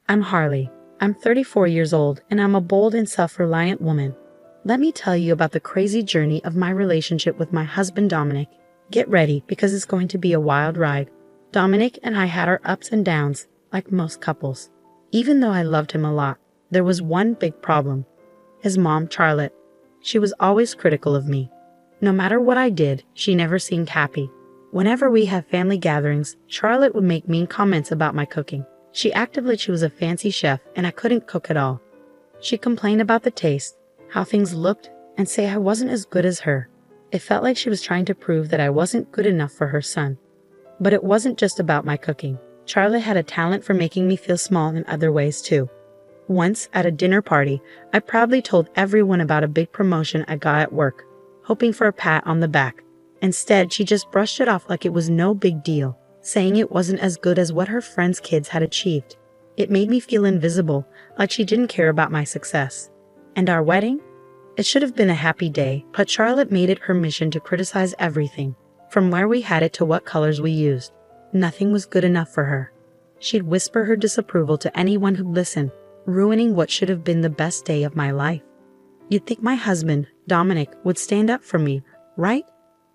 I'm Harley. I'm 34 years old and I'm a bold and self-reliant woman. Let me tell you about the crazy journey of my relationship with my husband Dominic. Get ready because it's going to be a wild ride. Dominic and I had our ups and downs, like most couples. Even though I loved him a lot, there was one big problem. His mom, Charlotte. She was always critical of me. No matter what I did, she never seemed happy. Whenever we had family gatherings, Charlotte would make mean comments about my cooking. She acted like she was a fancy chef and I couldn't cook at all. She complained about the taste, how things looked, and say I wasn't as good as her. It felt like she was trying to prove that I wasn't good enough for her son. But it wasn't just about my cooking. Charlotte had a talent for making me feel small in other ways too. Once, at a dinner party, I proudly told everyone about a big promotion I got at work, hoping for a pat on the back. Instead, she just brushed it off like it was no big deal, saying it wasn't as good as what her friends' kids had achieved. It made me feel invisible, like she didn't care about my success. And our wedding? It should have been a happy day, but Charlotte made it her mission to criticize everything, from where we had it to what colors we used. Nothing was good enough for her. She'd whisper her disapproval to anyone who'd listen, ruining what should have been the best day of my life. You'd think my husband, Dominic, would stand up for me, right?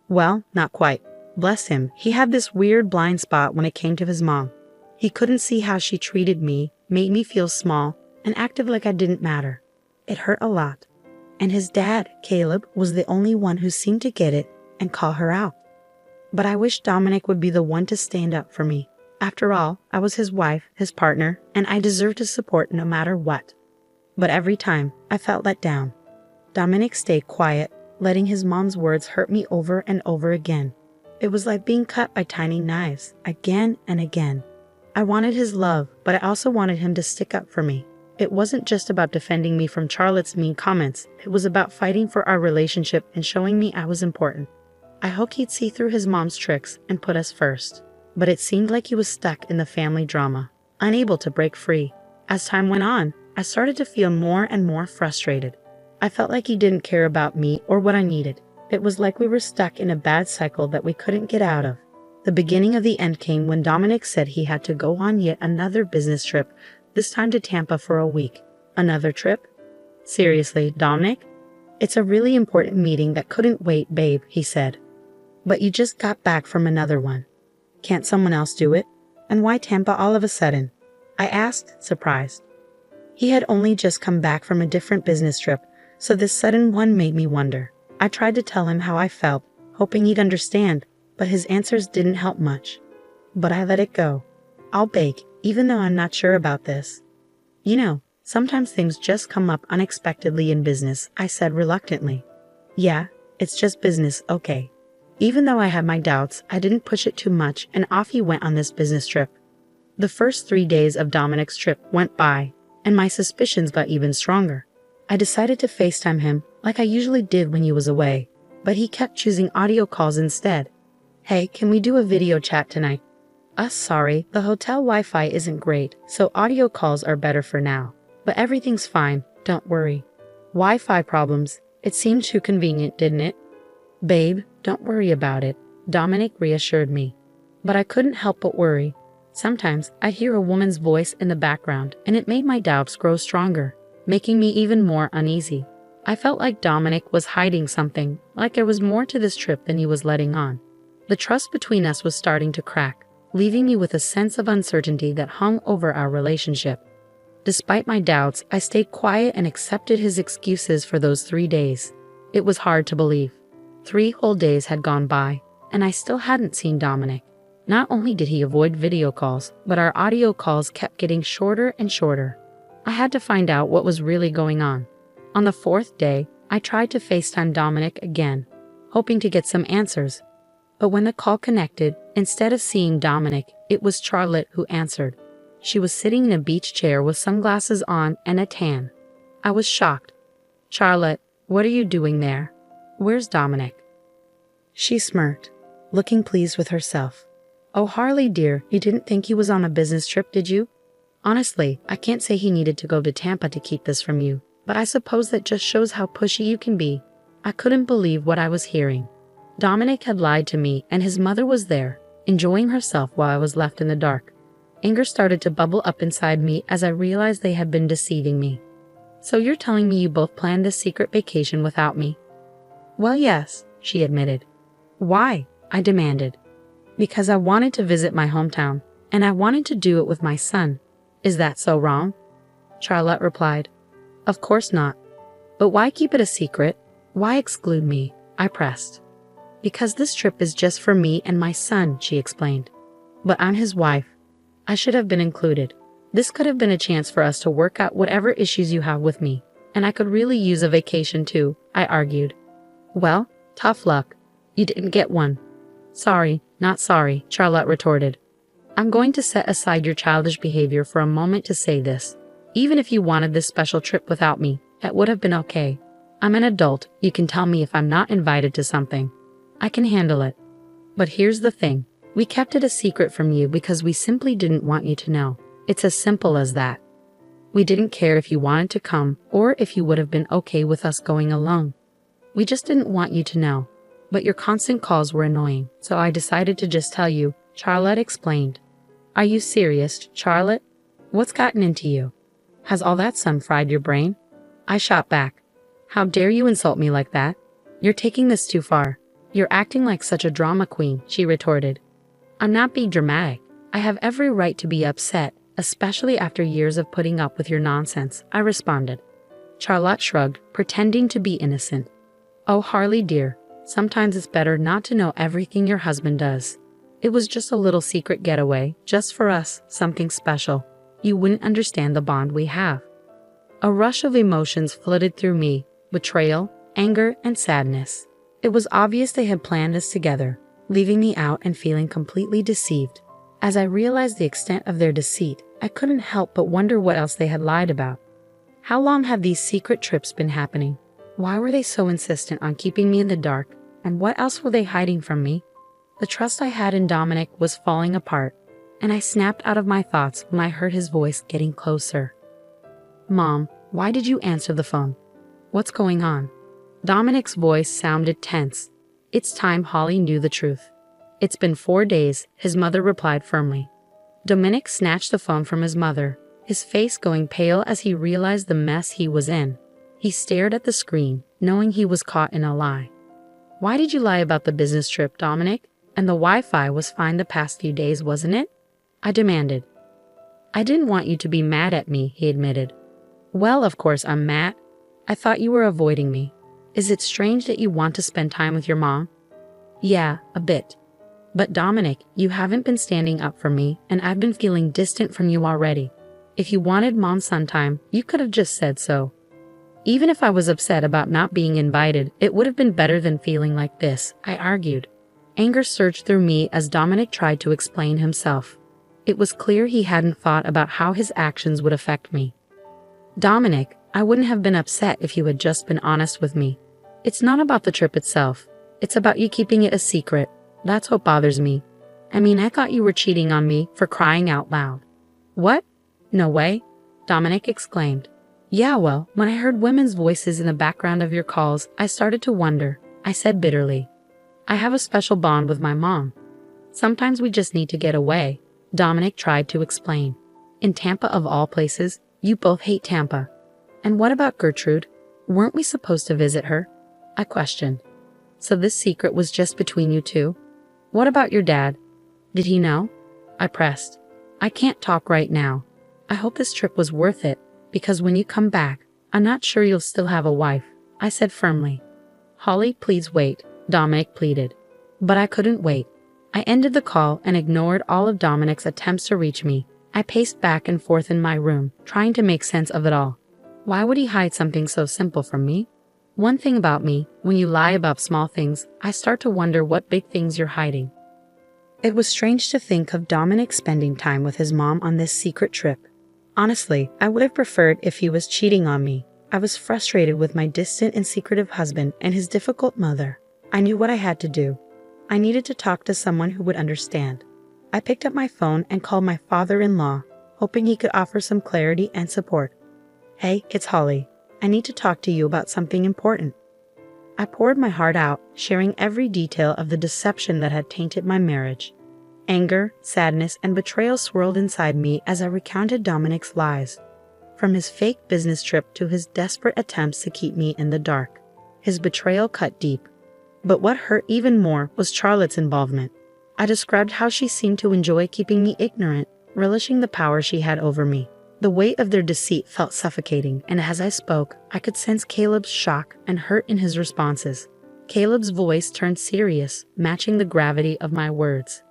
Well, not quite. Bless him, he had this weird blind spot when it came to his mom. He couldn't see how she treated me, made me feel small, and acted like I didn't matter. It hurt a lot. And his dad, Caleb, was the only one who seemed to get it and call her out. But I wish Dominic would be the one to stand up for me. After all, I was his wife, his partner, and I deserved his support no matter what. But every time, I felt let down. Dominic stayed quiet, letting his mom's words hurt me over and over again. It was like being cut by tiny knives, again and again. I wanted his love, but I also wanted him to stick up for me. It wasn't just about defending me from Charlotte's mean comments. It was about fighting for our relationship and showing me I was important. I hoped he'd see through his mom's tricks and put us first. But it seemed like he was stuck in the family drama, unable to break free. As time went on, I started to feel more and more frustrated. I felt like he didn't care about me or what I needed. It was like we were stuck in a bad cycle that we couldn't get out of. The beginning of the end came when Dominic said he had to go on yet another business trip, this time to Tampa for a week. Another trip? Seriously, Dominic? It's a really important meeting that couldn't wait, babe, he said. But you just got back from another one. Can't someone else do it? And why Tampa all of a sudden? I asked, surprised. He had only just come back from a different business trip, so this sudden one made me wonder. I tried to tell him how I felt, hoping he'd understand, but his answers didn't help much. But I let it go. I'll bake, even though I'm not sure about this. You know, sometimes things just come up unexpectedly in business, I said reluctantly. Yeah, it's just business, okay. Even though I had my doubts, I didn't push it too much and off he went on this business trip. The first 3 days of Dominic's trip went by, and my suspicions got even stronger. I decided to FaceTime him like I usually did when he was away, but he kept choosing audio calls instead. Hey, can we do a video chat tonight? Sorry, the hotel Wi-Fi isn't great, so audio calls are better for now. But everything's fine, don't worry. Wi-Fi problems, it seemed too convenient, didn't it? Babe, don't worry about it, Dominic reassured me. But I couldn't help but worry. Sometimes I'd hear a woman's voice in the background, and it made my doubts grow stronger, making me even more uneasy. I felt like Dominic was hiding something, like there was more to this trip than he was letting on. The trust between us was starting to crack, leaving me with a sense of uncertainty that hung over our relationship. Despite my doubts, I stayed quiet and accepted his excuses for those 3 days. It was hard to believe. 3 whole days had gone by, and I still hadn't seen Dominic. Not only did he avoid video calls, but our audio calls kept getting shorter and shorter. I had to find out what was really going on. On the 4th day, I tried to FaceTime Dominic again, hoping to get some answers. But when the call connected, instead of seeing Dominic, it was Charlotte who answered. She was sitting in a beach chair with sunglasses on and a tan. I was shocked. Charlotte, what are you doing there? Where's Dominic? She smirked, looking pleased with herself. Oh, Harley dear, you didn't think he was on a business trip, did you? Honestly, I can't say he needed to go to Tampa to keep this from you, but I suppose that just shows how pushy you can be. I couldn't believe what I was hearing. Dominic had lied to me and his mother was there, enjoying herself while I was left in the dark. Anger started to bubble up inside me as I realized they had been deceiving me. So you're telling me you both planned this secret vacation without me? Well, yes, she admitted. Why? I demanded. Because I wanted to visit my hometown, and I wanted to do it with my son. Is that so wrong? Charlotte replied. Of course not. But why keep it a secret? Why exclude me? I pressed. Because this trip is just for me and my son, she explained. But I'm his wife. I should have been included. This could have been a chance for us to work out whatever issues you have with me, and I could really use a vacation too, I argued. Well, tough luck. You didn't get one. Sorry, not sorry, Charlotte retorted. I'm going to set aside your childish behavior for a moment to say this. Even if you wanted this special trip without me, it would have been okay. I'm an adult, you can tell me if I'm not invited to something. I can handle it. But here's the thing. We kept it a secret from you because we simply didn't want you to know. It's as simple as that. We didn't care if you wanted to come or if you would have been okay with us going alone. We just didn't want you to know. But your constant calls were annoying, so I decided to just tell you, Charlotte explained. Are you serious, Charlotte? What's gotten into you? Has all that sun fried your brain? I shot back. How dare you insult me like that? You're taking this too far. You're acting like such a drama queen, she retorted. I'm not being dramatic. I have every right to be upset, especially after years of putting up with your nonsense, I responded. Charlotte shrugged, pretending to be innocent. Oh, Harley dear, sometimes it's better not to know everything your husband does. It was just a little secret getaway, just for us, something special. You wouldn't understand the bond we have. A rush of emotions flooded through me, betrayal, anger, and sadness. It was obvious they had planned this together, leaving me out and feeling completely deceived. As I realized the extent of their deceit, I couldn't help but wonder what else they had lied about. How long had these secret trips been happening? Why were they so insistent on keeping me in the dark? And what else were they hiding from me? The trust I had in Dominic was falling apart, and I snapped out of my thoughts when I heard his voice getting closer. Mom, why did you answer the phone? What's going on? Dominic's voice sounded tense. It's time Holly knew the truth. It's been 4 days, his mother replied firmly. Dominic snatched the phone from his mother, his face going pale as he realized the mess he was in. He stared at the screen, knowing he was caught in a lie. Why did you lie about the business trip, Dominic? And the Wi-Fi was fine the past few days, wasn't it? I demanded. I didn't want you to be mad at me, he admitted. Well, of course I'm mad. I thought you were avoiding me. Is it strange that you want to spend time with your mom? Yeah, a bit. But Dominic, you haven't been standing up for me, and I've been feeling distant from you already. If you wanted mom-son time, you could have just said so. Even if I was upset about not being invited, it would have been better than feeling like this, I argued. Anger surged through me as Dominic tried to explain himself. It was clear he hadn't thought about how his actions would affect me. Dominic, I wouldn't have been upset if you had just been honest with me. It's not about the trip itself. It's about you keeping it a secret. That's what bothers me. I mean, I thought you were cheating on me, for crying out loud. What? No way? Dominic exclaimed. Yeah, well, when I heard women's voices in the background of your calls, I started to wonder, I said bitterly. I have a special bond with my mom. Sometimes we just need to get away, Dominic tried to explain. In Tampa of all places, you both hate Tampa. And what about Gertrude? Weren't we supposed to visit her? I questioned. So this secret was just between you two? What about your dad? Did he know? I pressed. I can't talk right now. I hope this trip was worth it, because when you come back, I'm not sure you'll still have a wife, I said firmly. Holly, please wait, Dominic pleaded. But I couldn't wait. I ended the call and ignored all of Dominic's attempts to reach me. I paced back and forth in my room, trying to make sense of it all. Why would he hide something so simple from me? One thing about me, when you lie about small things, I start to wonder what big things you're hiding. It was strange to think of Dominic spending time with his mom on this secret trip. Honestly, I would have preferred if he was cheating on me. I was frustrated with my distant and secretive husband and his difficult mother. I knew what I had to do. I needed to talk to someone who would understand. I picked up my phone and called my father-in-law, hoping he could offer some clarity and support. Hey, it's Holly. I need to talk to you about something important. I poured my heart out, sharing every detail of the deception that had tainted my marriage. Anger, sadness, and betrayal swirled inside me as I recounted Dominic's lies. From his fake business trip to his desperate attempts to keep me in the dark. His betrayal cut deep. But what hurt even more was Charlotte's involvement. I described how she seemed to enjoy keeping me ignorant, relishing the power she had over me. The weight of their deceit felt suffocating, and as I spoke, I could sense Caleb's shock and hurt in his responses. Caleb's voice turned serious, matching the gravity of my words.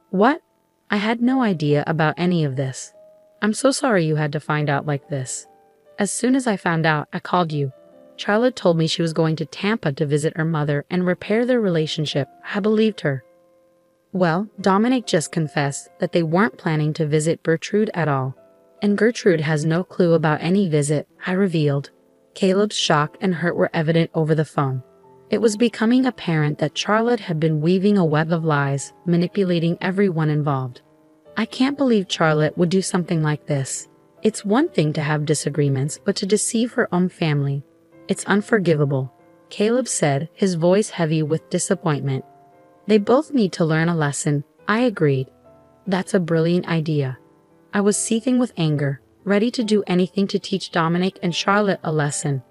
What? I had no idea about any of this. I'm so sorry you had to find out like this. As soon as I found out, I called you. Charlotte told me she was going to Tampa to visit her mother and repair their relationship. I believed her. Well, Dominic just confessed that they weren't planning to visit Gertrude at all. And Gertrude has no clue about any visit, I revealed. Caleb's shock and hurt were evident over the phone. It was becoming apparent that Charlotte had been weaving a web of lies, manipulating everyone involved. I can't believe Charlotte would do something like this. It's one thing to have disagreements, but to deceive her own family. It's unforgivable, Caleb said, his voice heavy with disappointment. They both need to learn a lesson, I agreed. That's a brilliant idea. I was seething with anger, ready to do anything to teach Dominic and Charlotte a lesson.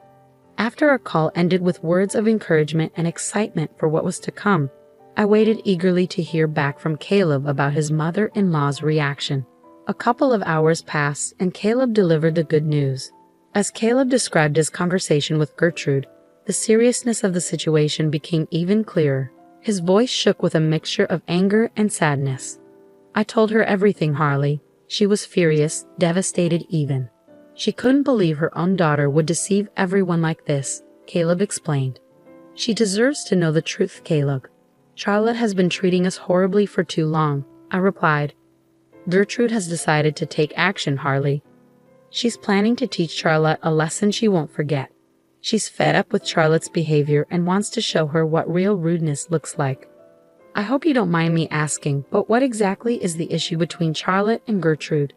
After our call ended with words of encouragement and excitement for what was to come, I waited eagerly to hear back from Caleb about his mother-in-law's reaction. A couple of hours passed and Caleb delivered the good news. As Caleb described his conversation with Gertrude, the seriousness of the situation became even clearer. His voice shook with a mixture of anger and sadness. I told her everything, Harley. She was furious, devastated even. She couldn't believe her own daughter would deceive everyone like this, Caleb explained. She deserves to know the truth, Caleb. Charlotte has been treating us horribly for too long, I replied. Gertrude has decided to take action, Harley. She's planning to teach Charlotte a lesson she won't forget. She's fed up with Charlotte's behavior and wants to show her what real rudeness looks like. I hope you don't mind me asking, but what exactly is the issue between Charlotte and Gertrude?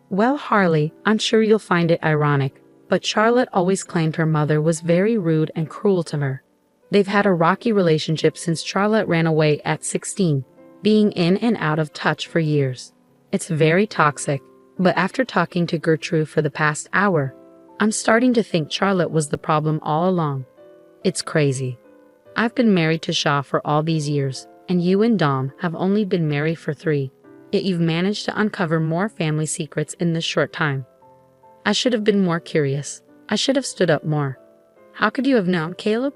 Well, Harley, I'm sure you'll find it ironic, but Charlotte always claimed her mother was very rude and cruel to her. They've had a rocky relationship since Charlotte ran away at 16, being in and out of touch for years. It's very toxic, but after talking to Gertrude for the past hour, I'm starting to think Charlotte was the problem all along. It's crazy. I've been married to Shaw for all these years, and you and Dom have only been married for 3. Yet you've managed to uncover more family secrets in this short time. I should have been more curious. I should have stood up more. How could you have known, Caleb?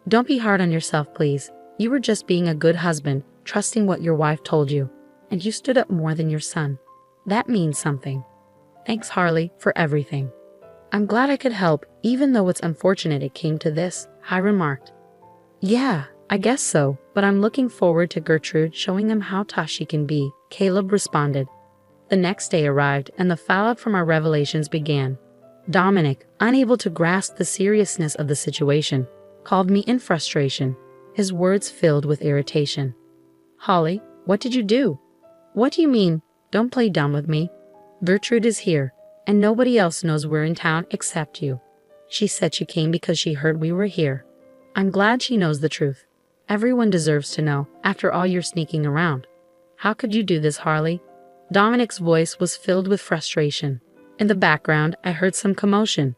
Don't be hard on yourself, please. You were just being a good husband, trusting what your wife told you. And you stood up more than your son. That means something. Thanks, Harley, for everything. I'm glad I could help, even though it's unfortunate it came to this, I remarked. Yeah, I guess so, but I'm looking forward to Gertrude showing them how tough she can be, Caleb responded. The next day arrived, and the fallout from our revelations began. Dominic, unable to grasp the seriousness of the situation, called me in frustration, his words filled with irritation. Holly, what did you do? What do you mean? Don't play dumb with me. Gertrude is here, and nobody else knows we're in town except you. She said she came because she heard we were here. I'm glad she knows the truth. Everyone deserves to know, after all you're sneaking around. How could you do this, Harley? Dominic's voice was filled with frustration. In the background, I heard some commotion,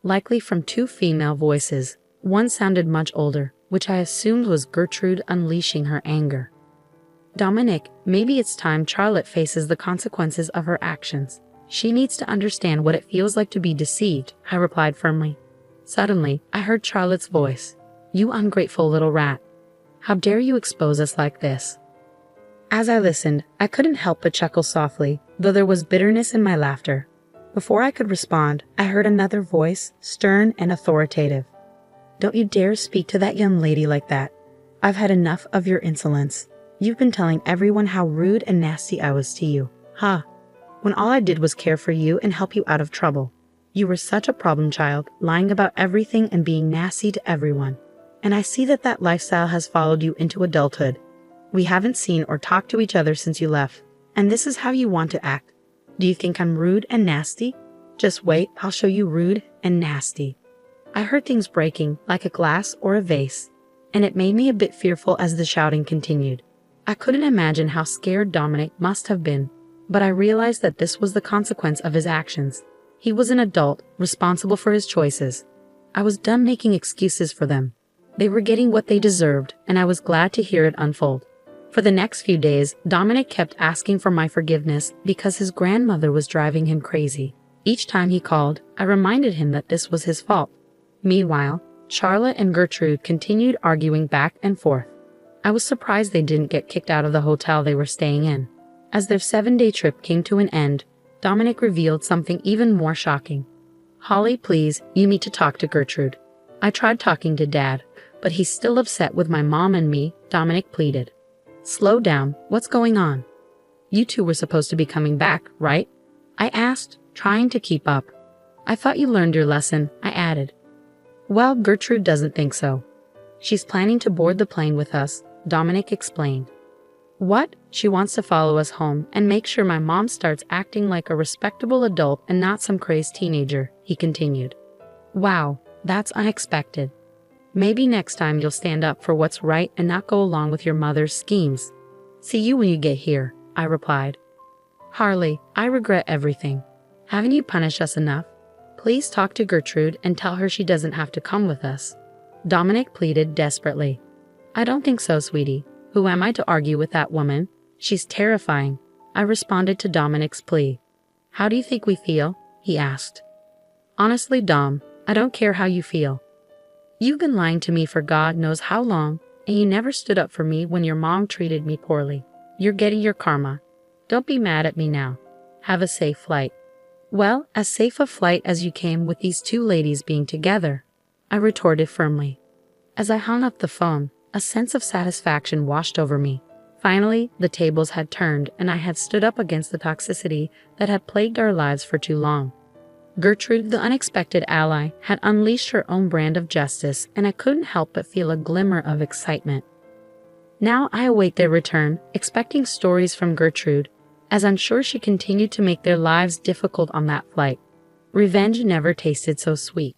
likely from 2 female voices. One sounded much older, which I assumed was Gertrude unleashing her anger. Dominic, maybe it's time Charlotte faces the consequences of her actions. She needs to understand what it feels like to be deceived, I replied firmly. Suddenly, I heard Charlotte's voice. You ungrateful little rat. How dare you expose us like this? As I listened, I couldn't help but chuckle softly, though there was bitterness in my laughter. Before I could respond, I heard another voice, stern and authoritative. Don't you dare speak to that young lady like that. I've had enough of your insolence. You've been telling everyone how rude and nasty I was to you. Ha! When all I did was care for you and help you out of trouble. You were such a problem child, lying about everything and being nasty to everyone. And I see that that lifestyle has followed you into adulthood. We haven't seen or talked to each other since you left, and this is how you want to act. Do you think I'm rude and nasty? Just wait, I'll show you rude and nasty. I heard things breaking, like a glass or a vase, and it made me a bit fearful as the shouting continued. I couldn't imagine how scared Dominic must have been, but I realized that this was the consequence of his actions. He was an adult, responsible for his choices. I was done making excuses for them. They were getting what they deserved, and I was glad to hear it unfold. For the next few days, Dominic kept asking for my forgiveness because his grandmother was driving him crazy. Each time he called, I reminded him that this was his fault. Meanwhile, Charlotte and Gertrude continued arguing back and forth. I was surprised they didn't get kicked out of the hotel they were staying in. As their 7-day trip came to an end, Dominic revealed something even more shocking. "Holly, please, you need to talk to Gertrude." I tried talking to Dad, but he's still upset with my mom and me, Dominic pleaded. "Slow down, what's going on? You two were supposed to be coming back, right?" I asked, trying to keep up. "I thought you learned your lesson," I added. "Well, Gertrude doesn't think so. She's planning to board the plane with us," Dominic explained. "What? She wants to follow us home and make sure my mom starts acting like a respectable adult and not some crazed teenager," he continued. "Wow, that's unexpected. Maybe next time you'll stand up for what's right and not go along with your mother's schemes." "See you when you get here," I replied. "Harley, I regret everything. Haven't you punished us enough? Please talk to Gertrude and tell her she doesn't have to come with us," Dominic pleaded desperately. "I don't think so, sweetie. Who am I to argue with that woman? She's terrifying," I responded to Dominic's plea. "How do you think we feel?" he asked. "Honestly, Dom, I don't care how you feel. You've been lying to me for God knows how long, and you never stood up for me when your mom treated me poorly. You're getting your karma. Don't be mad at me now. Have a safe flight." "Well, as safe a flight as you came with these two ladies being together," I retorted firmly. As I hung up the phone, a sense of satisfaction washed over me. Finally, the tables had turned and I had stood up against the toxicity that had plagued our lives for too long. Gertrude, the unexpected ally, had unleashed her own brand of justice, and I couldn't help but feel a glimmer of excitement. Now I await their return, expecting stories from Gertrude, as I'm sure she continued to make their lives difficult on that flight. Revenge never tasted so sweet.